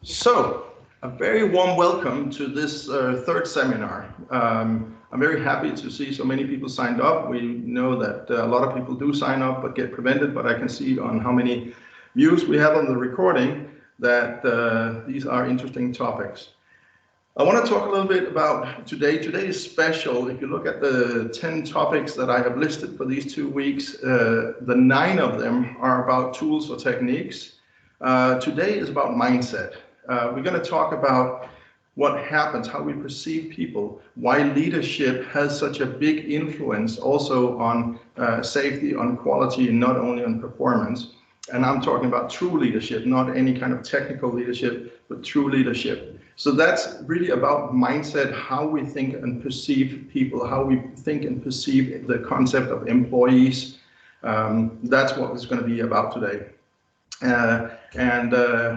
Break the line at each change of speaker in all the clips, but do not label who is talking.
So, a very warm welcome to this third seminar. I'm very happy to see so many people signed up. We know that a lot of people do sign up but get prevented, but I can see on how many views we have on the recording that these are interesting topics. I want to talk a little bit about today. Today is special. If you look at the 10 topics that I have listed for these 2 weeks, the 9 of them are about tools or techniques. Today is about mindset. We're going to talk about what happens, how we perceive people, why leadership has such a big influence also on safety, on quality, and not only on performance. And I'm talking about true leadership, not any kind of technical leadership, but true leadership. So that's really about mindset, how we think and perceive people, how we think and perceive the concept of employees. That's what it's going to be about today.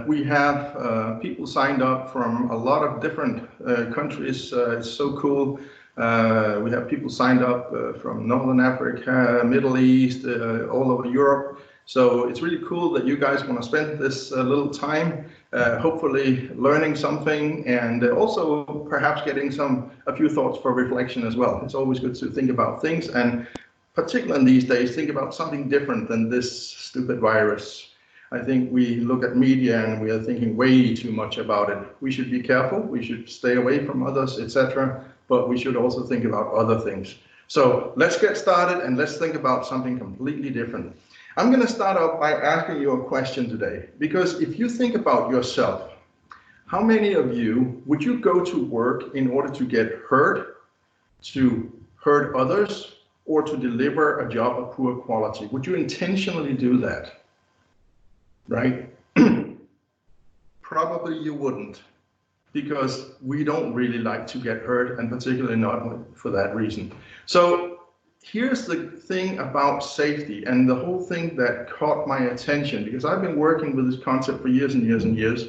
We have people signed up from a lot of different countries. It's so cool. We have people signed up from Northern Africa, Middle East, all over Europe. So it's really cool that you guys want to spend this little time, hopefully learning something and also perhaps getting a few thoughts for reflection as well. It's always good to think about things, and particularly in these days, think about something different than this stupid virus. I think we look at media and we are thinking way too much about it. We should be careful, we should stay away from others, etc. But we should also think about other things. So let's get started and let's think about something completely different. I'm going to start out by asking you a question today, because if you think about yourself, how many of you would you go to work in order to get hurt, to hurt others, or to deliver a job of poor quality? Would you intentionally do that? Right? Probably you wouldn't, because we don't really like to get hurt, and particularly not for that reason. So here's the thing about safety and the whole thing that caught my attention, because I've been working with this concept for years and years and years,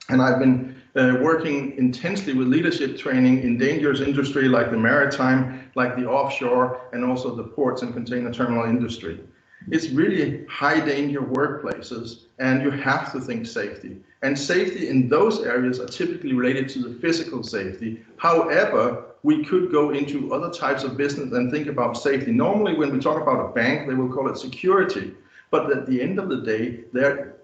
and I've been working intensely with leadership training in dangerous industry like the maritime, like the offshore, and also the ports and container terminal industry. It's really high danger workplaces, and you have to think safety. And safety in those areas are typically related to the physical safety. However, we could go into other types of business and think about safety. Normally, when we talk about a bank, they will call it security. But at the end of the day,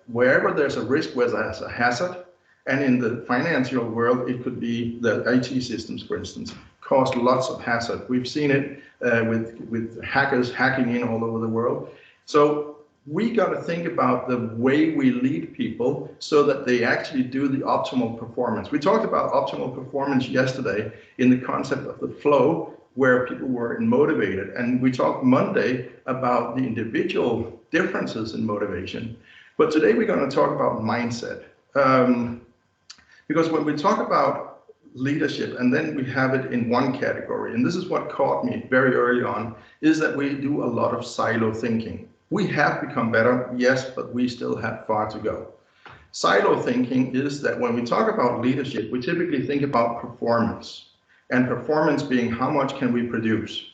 wherever there's a risk, where there's a hazard, and in the financial world, it could be the IT systems, for instance, cause lots of hazard. We've seen it with hackers hacking in all over the world. So we got to think about the way we lead people so that they actually do the optimal performance. We talked about optimal performance yesterday in the concept of the flow, where people were motivated. And we talked Monday about the individual differences in motivation. But today we're going to talk about mindset. Because when we talk about leadership, and then we have it in one category, and this is what caught me very early on, is that we do a lot of silo thinking. We have become better, yes, but we still have far to go. Silo thinking is that when we talk about leadership, we typically think about performance, and performance being how much can we produce.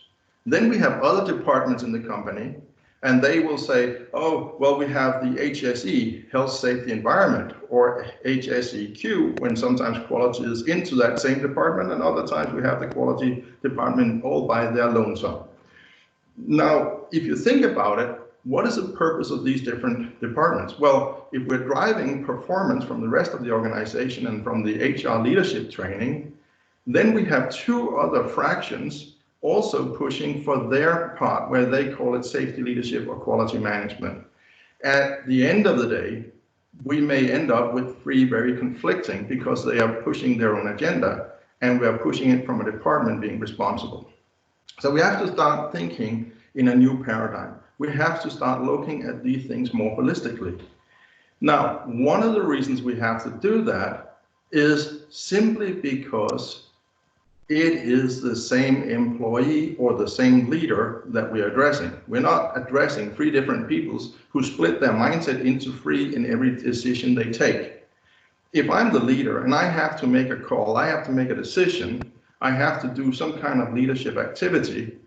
Then we have other departments in the company, and they will say, oh, well, we have the HSE, Health, Safety, Environment, or HSEQ, when sometimes quality is into that same department, and other times we have the quality department all by their lonesome. Now, if you think about it, what is the purpose of these different departments? Well, if we're driving performance from the rest of the organization and from the HR leadership training, then we have 2 other fractions also pushing for their part, where they call it safety leadership or quality management. At the end of the day, we may end up with 3 very conflicting, because they are pushing their own agenda, and we are pushing it from a department being responsible. So we have to start thinking in a new paradigm. We have to start looking at these things more holistically. Now, one of the reasons we have to do that is simply because it is the same employee or the same leader that we are addressing. We're not addressing 3 different peoples who split their mindset into 3 in every decision they take. If I'm the leader and I have to make a call, I have to make a decision, I have to do some kind of leadership activity,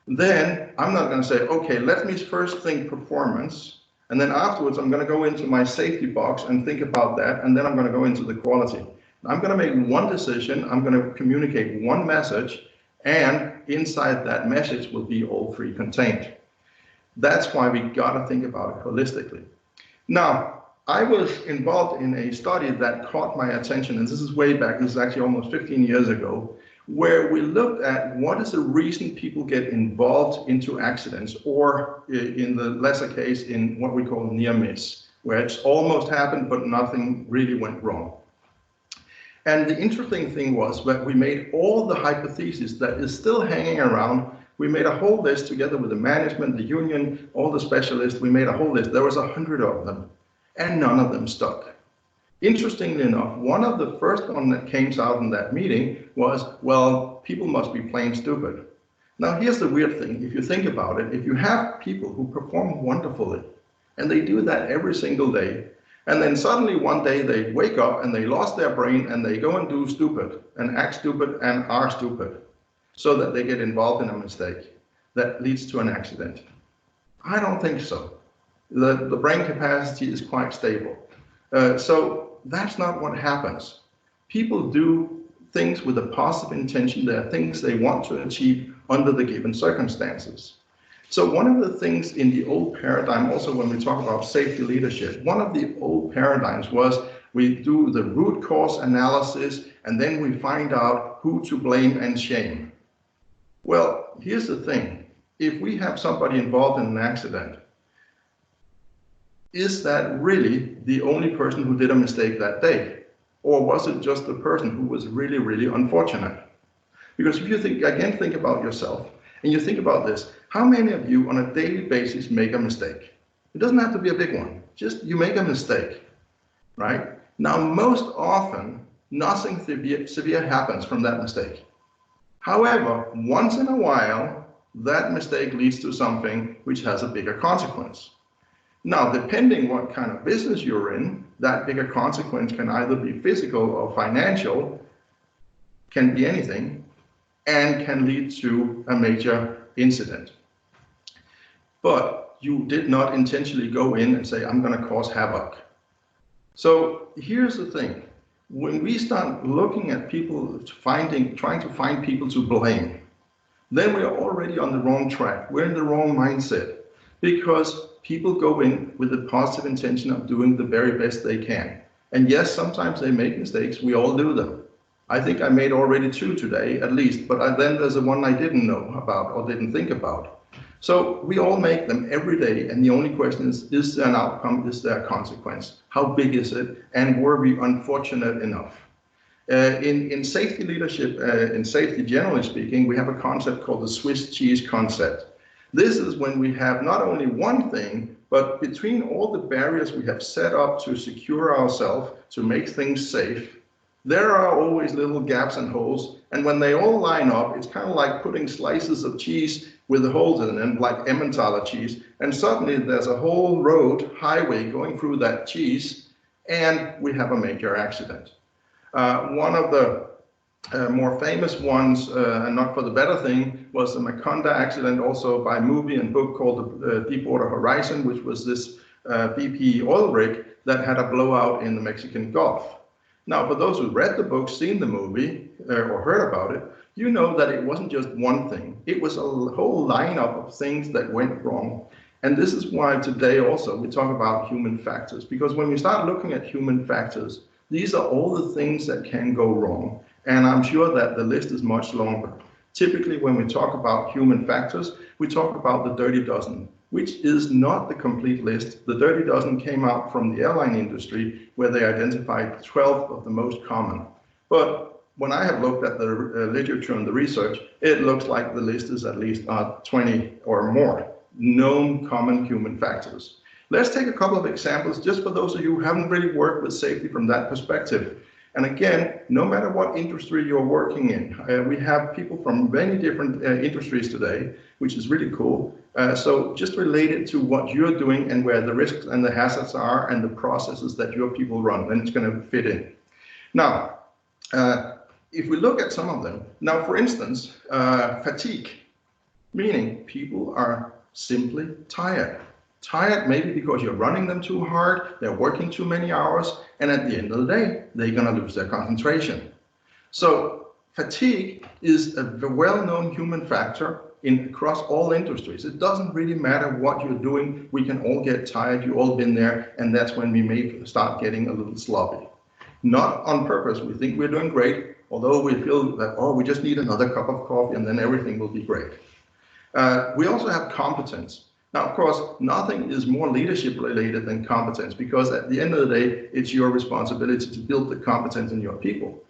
then I'm not going to say, okay, let me first think performance. And then afterwards, I'm going to go into my safety box and think about that. And then I'm going to go into the quality. I'm going to make one decision. I'm going to communicate one message. And inside that message will be all three contained. That's why we got to think about it holistically. Now, I was involved in a study that caught my attention, and this is way back, this is actually almost 15 years ago, where we looked at what is the reason people get involved into accidents, or in the lesser case, in what we call near miss, where it's almost happened, but nothing really went wrong. And the interesting thing was that we made all the hypotheses that is still hanging around. We made a whole list together with the management, the union, all the specialists. We made a whole list. There was 100 of them, and none of them stuck. Interestingly enough, one of the first one that came out in that meeting was, well, people must be plain stupid. Now, here's the weird thing. If you think about it, if you have people who perform wonderfully, and they do that every single day, and then suddenly one day they wake up and they lost their brain and they go and do stupid and act stupid and are stupid, so that they get involved in a mistake that leads to an accident. I don't think so. The brain capacity is quite stable. So that's not what happens. People do things with a positive intention. There are things they want to achieve under the given circumstances. So one of the things in the old paradigm, also when we talk about safety leadership, one of the old paradigms was we do the root cause analysis and then we find out who to blame and shame. Well, here's the thing. If we have somebody involved in an accident, is that really the only person who did a mistake that day? Or was it just the person who was really, really unfortunate? Because if you think about yourself, and you think about this, how many of you on a daily basis make a mistake? It doesn't have to be a big one, just you make a mistake, right? Now, most often, nothing severe happens from that mistake. However, once in a while, that mistake leads to something which has a bigger consequence. Now, depending what kind of business you're in, that bigger consequence can either be physical or financial, can be anything, and can lead to a major incident. But you did not intentionally go in and say, I'm going to cause havoc. So here's the thing. When we start looking at people trying to find people to blame, then we are already on the wrong track. We're in the wrong mindset, because people go in with the positive intention of doing the very best they can. And yes, sometimes they make mistakes. We all do them. I think I made already 2 today, at least, but then there's the one I didn't know about or didn't think about. So we all make them every day, and the only question is there an outcome, is there a consequence? How big is it, and were we unfortunate enough? In safety leadership, in safety generally speaking, we have a concept called the Swiss cheese concept. This is when we have not only one thing, but between all the barriers we have set up to secure ourselves, to make things safe, there are always little gaps and holes. And when they all line up, it's kind of like putting slices of cheese with the holes in them, like Emmentaler cheese. And suddenly there's a whole road, highway going through that cheese, and we have a major accident. One of the more famous ones, and not for the better thing, was the Macondo accident, also by movie and book called the Deepwater Horizon, which was this BP oil rig that had a blowout in the Mexican Gulf. Now, for those who read the book, seen the movie, or heard about it, you know that it wasn't just one thing. It was a whole lineup of things that went wrong. And this is why today also we talk about human factors, because when we start looking at human factors, these are all the things that can go wrong. And I'm sure that the list is much longer. Typically, when we talk about human factors, we talk about the dirty dozen, which is not the complete list. The dirty dozen came out from the airline industry, where they identified 12 of the most common. But when I have looked at the literature and the research, it looks like the list is at least 20 or more known common human factors. Let's take a couple of examples just for those of you who haven't really worked with safety from that perspective. And again, no matter what industry you're working in, we have people from many different industries today, which is really cool. So just relate it to what you're doing and where the risks and the hazards are and the processes that your people run, then it's going to fit in. Now, if we look at some of them, now for instance, fatigue, meaning people are simply tired. Tired maybe because you're running them too hard, they're working too many hours, and at the end of the day, they're going to lose their concentration. So fatigue is a well-known human factor across all industries. It doesn't really matter what you're doing. We can all get tired. You've all been there, and that's when we may start getting a little sloppy. Not on purpose. We think we're doing great, although we feel that, oh, we just need another cup of coffee and then everything will be great. We also have competence. Now, of course, nothing is more leadership related than competence, because at the end of the day, it's your responsibility to build the competence in your people.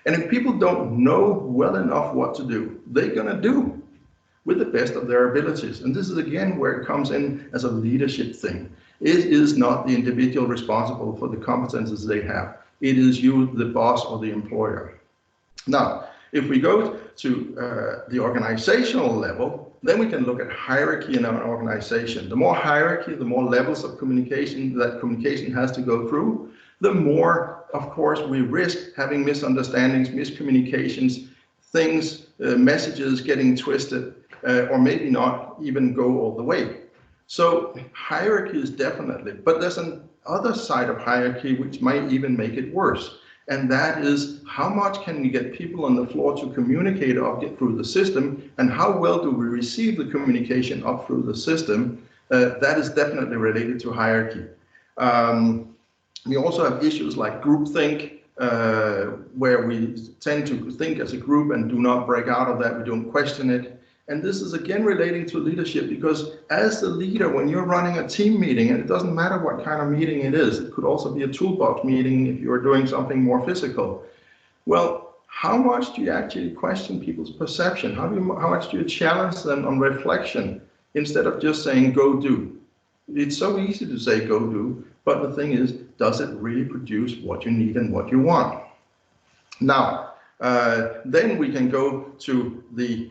And if people don't know well enough what to do, they're going to do with the best of their abilities. And this is again where it comes in as a leadership thing. It is not the individual responsible for the competences they have. It is you, the boss or the employer. Now, if we go to the organizational level, then we can look at hierarchy in an organization. The more hierarchy, the more levels of communication that communication has to go through, the more, of course, we risk having misunderstandings, miscommunications, things, messages getting twisted, or maybe not even go all the way. So hierarchy is definitely, but there's an other side of hierarchy which might even make it worse. And that is, how much can we get people on the floor to communicate up through the system, and how well do we receive the communication up through the system? That is definitely related to hierarchy. We also have issues like groupthink, where we tend to think as a group and do not break out of that. We don't question it. And this is again relating to leadership, because as the leader, when you're running a team meeting, and it doesn't matter what kind of meeting it is, it could also be a toolbox meeting if you're doing something more physical. Well, how much do you actually question people's perception? How much do you challenge them on reflection instead of just saying, go do? It's so easy to say, go do, but the thing is, does it really produce what you need and what you want? Now, then we can go to the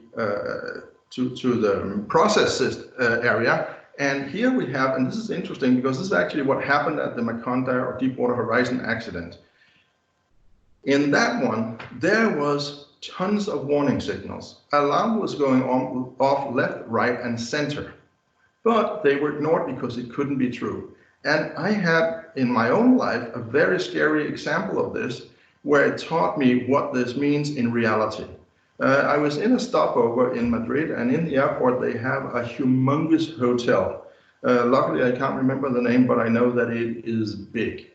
process area, and here we have, and this is interesting because this is actually what happened at the Macondo or Deepwater Horizon accident. In that one, there was tons of warning signals. Alarm was going on off left, right, and center, but they were ignored because it couldn't be true. And I had in my own life a very scary example of this, where it taught me what this means in reality. I was in a stopover in Madrid, and in the airport they have a humongous hotel. Luckily I can't remember the name, but I know that it is big.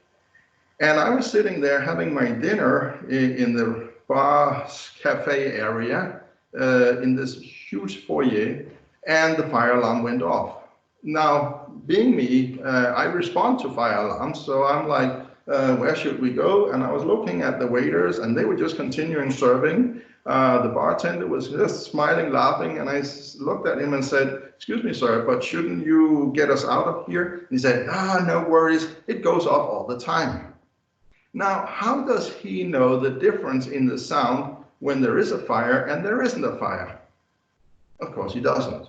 And I was sitting there having my dinner in the bar cafe area in this huge foyer, and the fire alarm went off. Now, being me, I respond to fire alarms, so I'm like, where should we go? And I was looking at the waiters, and they were just continuing serving. The bartender was just smiling, laughing, and I looked at him and said, excuse me, sir, but shouldn't you get us out of here? And he said, no worries, it goes off all the time. Now, how does he know the difference in the sound when there is a fire and there isn't a fire? Of course he doesn't.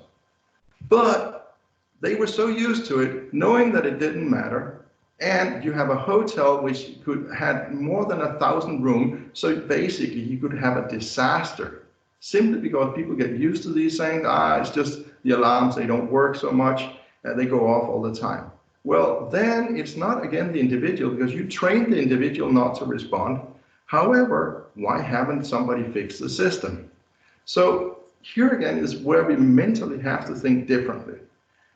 But they were so used to it, knowing that it didn't matter. And you have a hotel which had more than 1,000 rooms, so basically you could have a disaster simply because people get used to these things. It's just the alarms, they don't work so much, they go off all the time. Well, then it's not again the individual, because you trained the individual not to respond. However, why haven't somebody fixed the system? So here again is where we mentally have to think differently.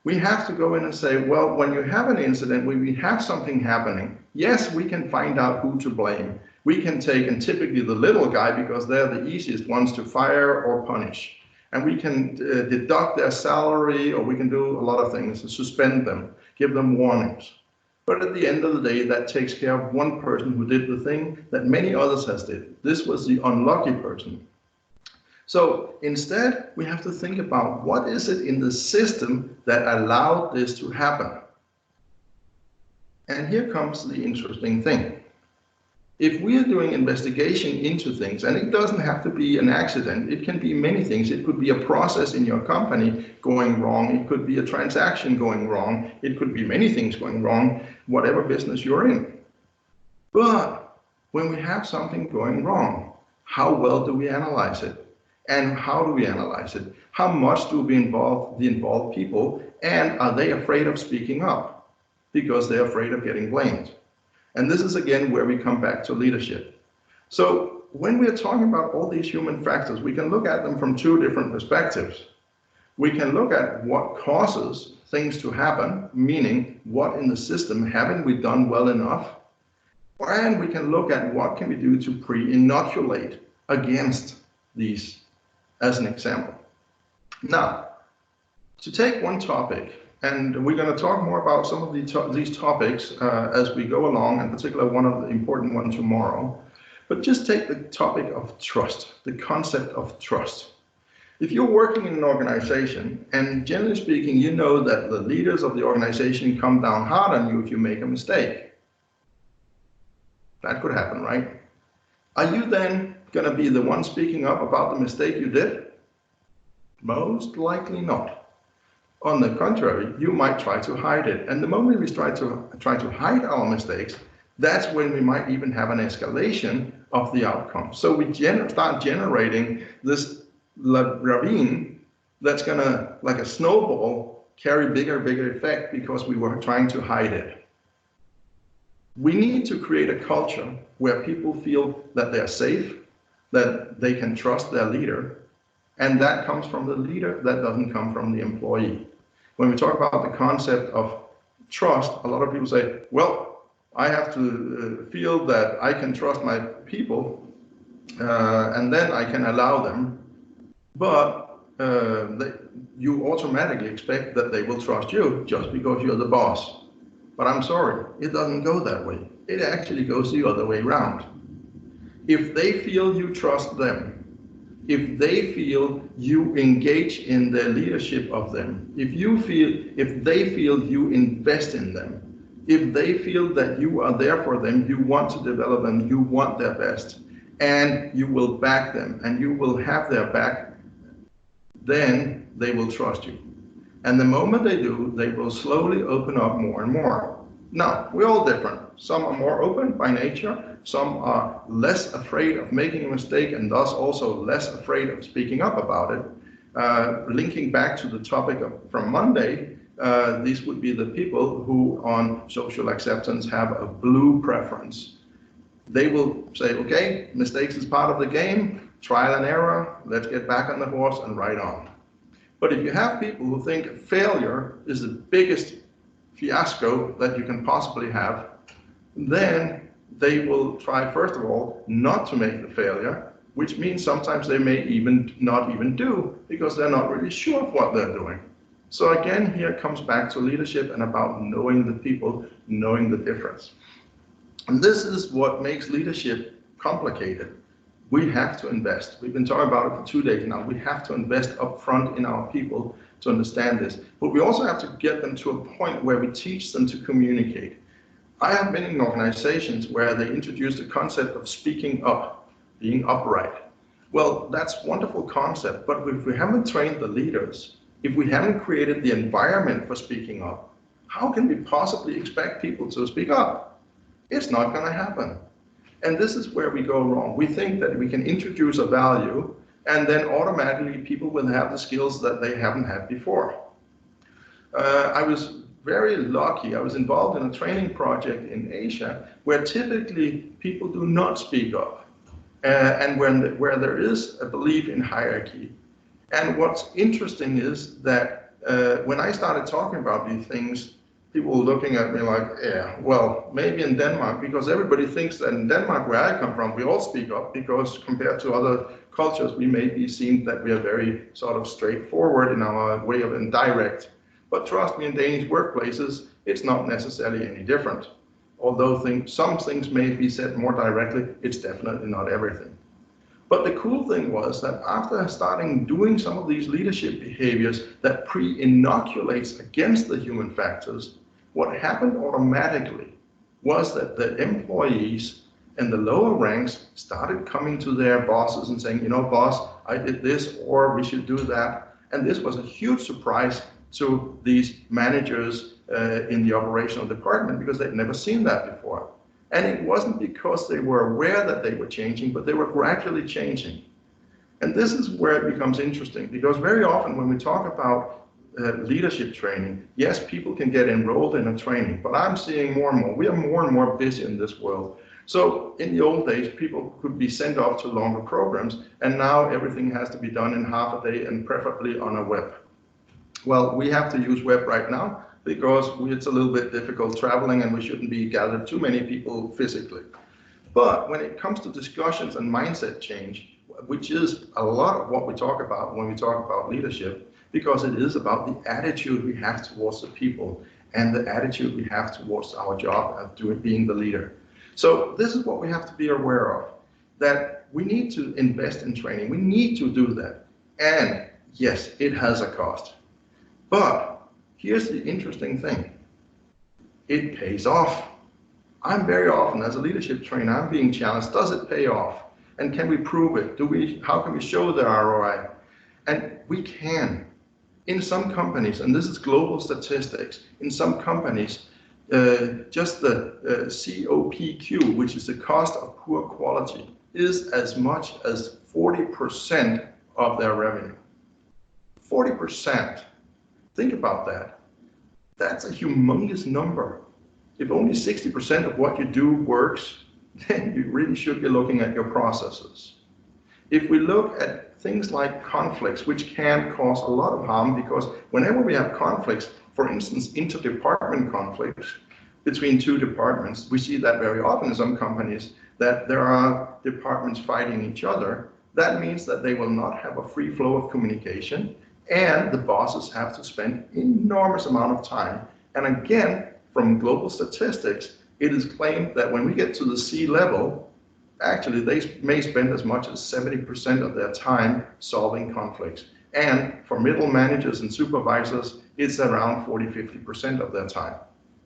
We have to go in and say, well, when you have an incident, when we have something happening, yes, we can find out who to blame. We can take, and typically the little guy, because they're the easiest ones to fire or punish. And we can deduct their salary, or we can do a lot of things, suspend them, give them warnings. But at the end of the day, that takes care of one person who did the thing that many others has did. This was the unlucky person. So instead, we have to think about what is it in the system that allowed this to happen. And here comes the interesting thing. If we are doing investigation into things, and it doesn't have to be an accident, it can be many things. It could be a process in your company going wrong. It could be a transaction going wrong. It could be many things going wrong, whatever business you're in. But when we have something going wrong, how well do we analyze it? And how do we analyze it? How much do we involve the involved people? And are they afraid of speaking up because they're afraid of getting blamed? And this is again where we come back to leadership. So when we're talking about all these human factors, we can look at them from two different perspectives. We can look at what causes things to happen, meaning what in the system haven't we done well enough? And we can look at what can we do to pre-inoculate against these, as an example. Now, to take one topic, and we're going to talk more about some of these topics as we go along, in particular one of the important ones tomorrow, but just take the topic of trust, the concept of trust. If you're working in an organization, and generally speaking, you know that the leaders of the organization come down hard on you if you make a mistake. That could happen, right? Are you then going to be the one speaking up about the mistake you did? Most likely not. On the contrary, you might try to hide it. And the moment we try to hide our mistakes, that's when we might even have an escalation of the outcome. So we start generating this ravine that's going to, like a snowball, carry bigger effect because we were trying to hide it. We need to create a culture where people feel that they're safe, that they can trust their leader, and that comes from the leader, that doesn't come from the employee. When we talk about the concept of trust, a lot of people say, well, I have to feel that I can trust my people, and then I can allow them. But you automatically expect that they will trust you just because you're the boss. But I'm sorry, it doesn't go that way. It actually goes the other way around. If they feel you trust them, if they feel you engage in the leadership of them, if they feel you invest in them, if they feel that you are there for them, you want to develop them, you want their best, and you will back them, and you will have their back, then they will trust you. And the moment they do, they will slowly open up more and more. Now, we're all different. Some are more open by nature. Some are less afraid of making a mistake and thus also less afraid of speaking up about it. Linking back to the topic from Monday, these would be the people who on social acceptance have a blue preference. They will say, okay, mistakes is part of the game, trial and error, let's get back on the horse and ride on. But if you have people who think failure is the biggest fiasco that you can possibly have, then they will try, first of all, not to make the failure, which means sometimes they may not even do because they're not really sure of what they're doing. So again, here it comes back to leadership and about knowing the people, knowing the difference. And this is what makes leadership complicated. We have to invest. We've been talking about it for 2 days now. We have to invest upfront in our people to understand this. But we also have to get them to a point where we teach them to communicate. I have been in organizations where they introduced the concept of speaking up, being upright. Well, that's a wonderful concept, but if we haven't trained the leaders, if we haven't created the environment for speaking up, how can we possibly expect people to speak up? It's not going to happen. And this is where we go wrong. We think that we can introduce a value and then automatically people will have the skills that they haven't had before. I was very lucky. I was involved in a training project in Asia where typically people do not speak up and where there is a belief in hierarchy. And what's interesting is that when I started talking about these things, people were looking at me like, yeah, well, maybe in Denmark, because everybody thinks that in Denmark, where I come from, we all speak up because compared to other cultures, we may be seen that we are very sort of straightforward in our way of indirect. But trust me, in Danish workplaces, it's not necessarily any different. Although some things may be said more directly, it's definitely not everything. But the cool thing was that after starting doing some of these leadership behaviors that pre-inoculates against the human factors, what happened automatically was that the employees in the lower ranks started coming to their bosses and saying, you know, boss, I did this, or we should do that. And this was a huge surprise to these managers in the operational department because they'd never seen that before. And it wasn't because they were aware that they were changing, but they were gradually changing. And this is where it becomes interesting, because very often when we talk about leadership training, yes, people can get enrolled in a training, but I'm seeing more and more, we are more and more busy in this world. So in the old days, people could be sent off to longer programs, and now everything has to be done in half a day and preferably on a web. Well, we have to use web right now because it's a little bit difficult traveling and we shouldn't be gathered too many people physically. But when it comes to discussions and mindset change, which is a lot of what we talk about when we talk about leadership, because it is about the attitude we have towards the people and the attitude we have towards our job of being the leader. So this is what we have to be aware of, that we need to invest in training. We need to do that. And yes, it has a cost. But here's the interesting thing. It pays off. I'm very often, as a leadership trainer, I'm being challenged, does it pay off? And can we prove it? How can we show the ROI? And we can. In some companies, and this is global statistics, in some companies, just the COPQ, which is the cost of poor quality, is as much as 40% of their revenue. 40%. Think about that. That's a humongous number. If only 60% of what you do works, then you really should be looking at your processes. If we look at things like conflicts, which can cause a lot of harm, because whenever we have conflicts, for instance, inter-department conflicts between two departments, we see that very often in some companies, that there are departments fighting each other. That means that they will not have a free flow of communication, and the bosses have to spend enormous amount of time. And again, from global statistics, it is claimed that when we get to the C level, actually they may spend as much as 70% of their time solving conflicts. And for middle managers and supervisors, it's around 40–50% of their time.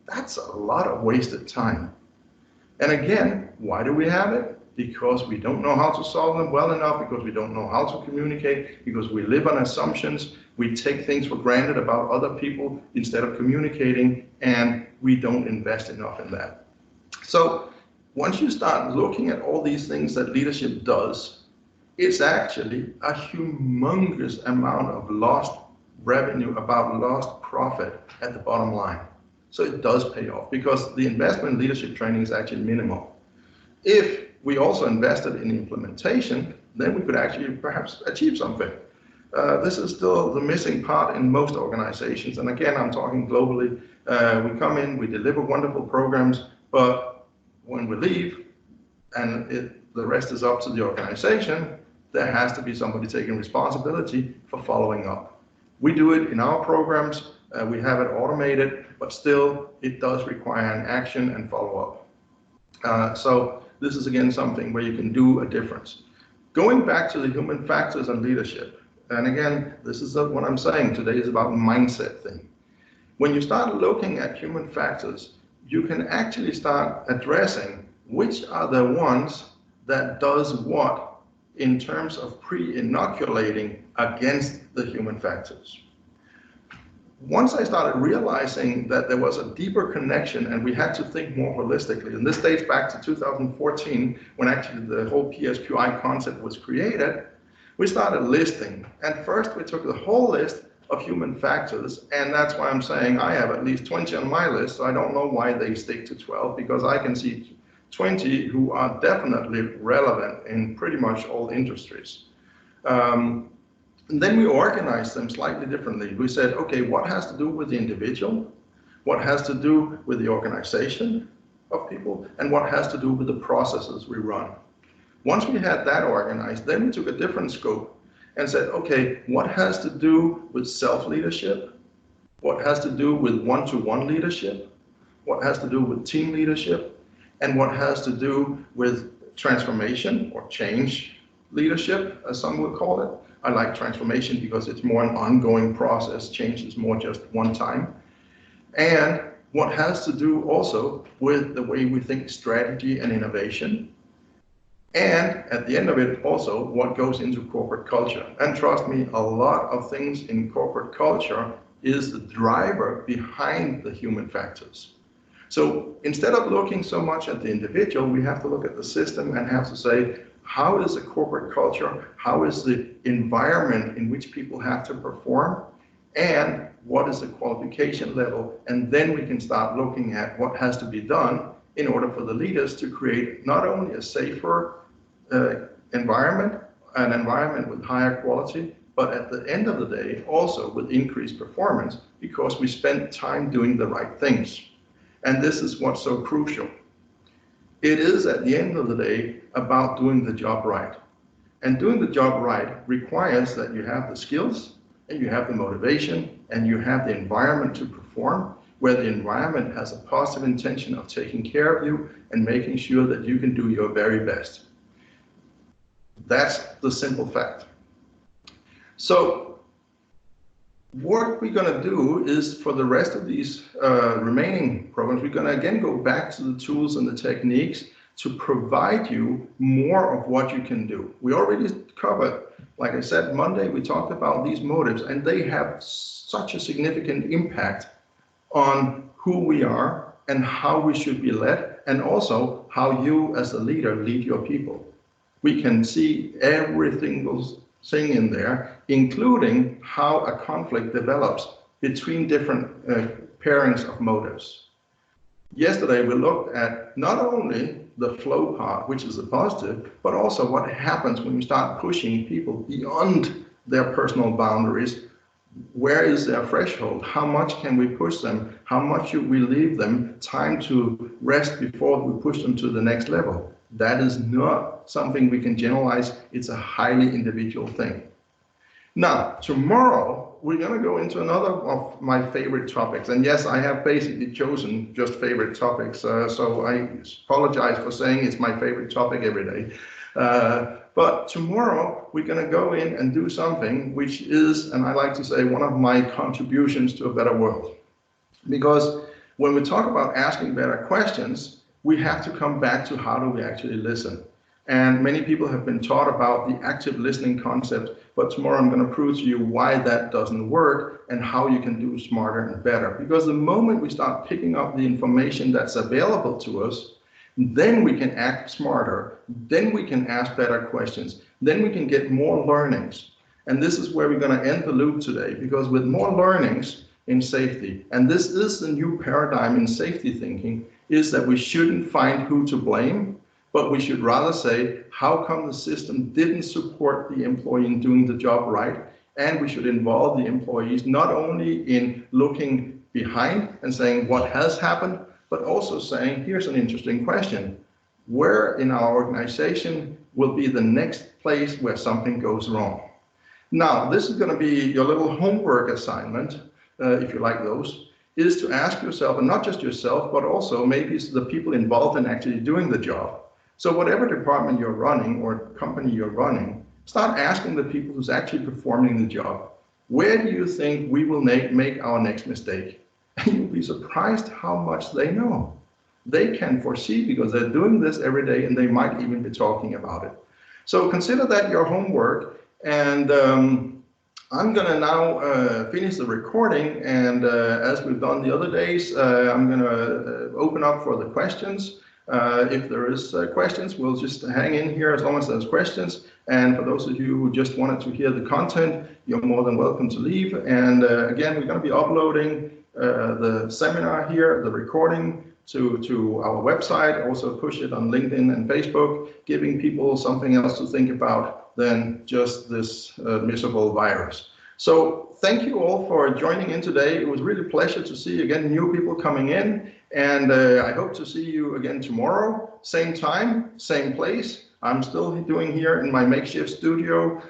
That's a lot of wasted time. And again, why do we have it? Because we don't know how to solve them well enough, because we don't know how to communicate, because we live on assumptions, we take things for granted about other people instead of communicating, and we don't invest enough in that. So once you start looking at all these things that leadership does, it's actually a humongous amount of lost revenue, about lost profit at the bottom line. So it does pay off, because the investment in leadership training is actually minimal. If we also invested in implementation, then we could actually perhaps achieve something. This is still the missing part in most organizations. And again, I'm talking globally. We come in, we deliver wonderful programs, but when we leave and the rest is up to the organization, there has to be somebody taking responsibility for following up. We do it in our programs. We have it automated, but still it does require an action and follow up. So this is again something where you can do a difference. Going back to the human factors and leadership, and again, this is what I'm saying today is about mindset thing. When you start looking at human factors, you can actually start addressing which are the ones that does what in terms of pre-inoculating against the human factors. Once I started realizing that there was a deeper connection and we had to think more holistically, and this dates back to 2014 when actually the whole PSQI concept was created, we started listing. And first we took the whole list of human factors, and that's why I'm saying I have at least 20 on my list, so I don't know why they stick to 12, because I can see 20 who are definitely relevant in pretty much all industries. And then we organized them slightly differently. We said, okay, what has to do with the individual? What has to do with the organization of people? And what has to do with the processes we run? Once we had that organized, then we took a different scope and said, okay, what has to do with self-leadership? What has to do with one-to-one leadership? What has to do with team leadership? And what has to do with transformation or change leadership, as some would call it. I like transformation because it's more an ongoing process. Change is more just one time. And what has to do also with the way we think strategy and innovation. And at the end of it, also what goes into corporate culture. And trust me, a lot of things in corporate culture is the driver behind the human factors. So instead of looking so much at the individual, we have to look at the system and have to say, how is the corporate culture, how is the environment in which people have to perform, and what is the qualification level, and then we can start looking at what has to be done in order for the leaders to create not only a safer environment, an environment with higher quality, but at the end of the day, also with increased performance, because we spent time doing the right things. And this is what's so crucial. It is, at the end of the day, about doing the job right. And doing the job right requires that you have the skills, and you have the motivation, and you have the environment to perform, where the environment has a positive intention of taking care of you and making sure that you can do your very best. That's the simple fact. So what we're going to do is, for the rest of these remaining programs, we're going to again go back to the tools and the techniques to provide you more of what you can do. We already covered, like I said, Monday, we talked about these motives, and they have such a significant impact on who we are and how we should be led, and also how you as a leader lead your people. We can see every single thing in there, including how a conflict develops between different pairings of motives. Yesterday, we looked at not only the flow part, which is a positive, but also what happens when you start pushing people beyond their personal boundaries. Where is their threshold? How much can we push them? How much should we leave them time to rest before we push them to the next level? That is not something we can generalize. It's a highly individual thing. Now, tomorrow, we're going to go into another of my favorite topics. And yes, I have basically chosen just favorite topics. So I apologize for saying it's my favorite topic every day. But tomorrow, we're going to go in and do something which is, and I like to say, one of my contributions to a better world. Because when we talk about asking better questions, we have to come back to how do we actually listen. And many people have been taught about the active listening concept, but tomorrow I'm going to prove to you why that doesn't work and how you can do smarter and better. Because the moment we start picking up the information that's available to us, then we can act smarter, then we can ask better questions, then we can get more learnings. And this is where we're going to end the loop today, because with more learnings in safety, and this is the new paradigm in safety thinking, is that we shouldn't find who to blame, but we should rather say, how come the system didn't support the employee in doing the job right? And we should involve the employees not only in looking behind and saying what has happened, but also saying, here's an interesting question. Where in our organization will be the next place where something goes wrong? Now, this is going to be your little homework assignment, if you like those, is to ask yourself, and not just yourself, but also maybe it's the people involved in actually doing the job. So whatever department you're running or company you're running, start asking the people who's actually performing the job, where do you think we will make our next mistake? And you'll be surprised how much they know. They can foresee because they're doing this every day, and they might even be talking about it. So consider that your homework, and I'm going to now finish the recording, and as we've done the other days, I'm going to open up for the questions. If there is questions, we'll just hang in here as long as there's questions. And for those of you who just wanted to hear the content, you're more than welcome to leave. And again, we're going to be uploading the seminar here, the recording, to our website, also push it on LinkedIn and Facebook, giving people something else to think about than just this miserable virus. So thank you all for joining in today. It was really a pleasure to see again new people coming in, and I hope to see you again tomorrow, same time, same place. I'm still doing here in my makeshift studio,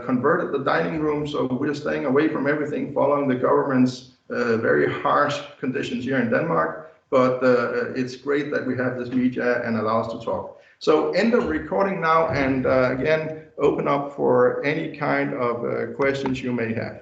converted the dining room, so we're staying away from everything, following the government's very harsh conditions here in Denmark. But it's great that we have this media and allow us to talk. So end of recording now, and again, open up for any kind of questions you may have.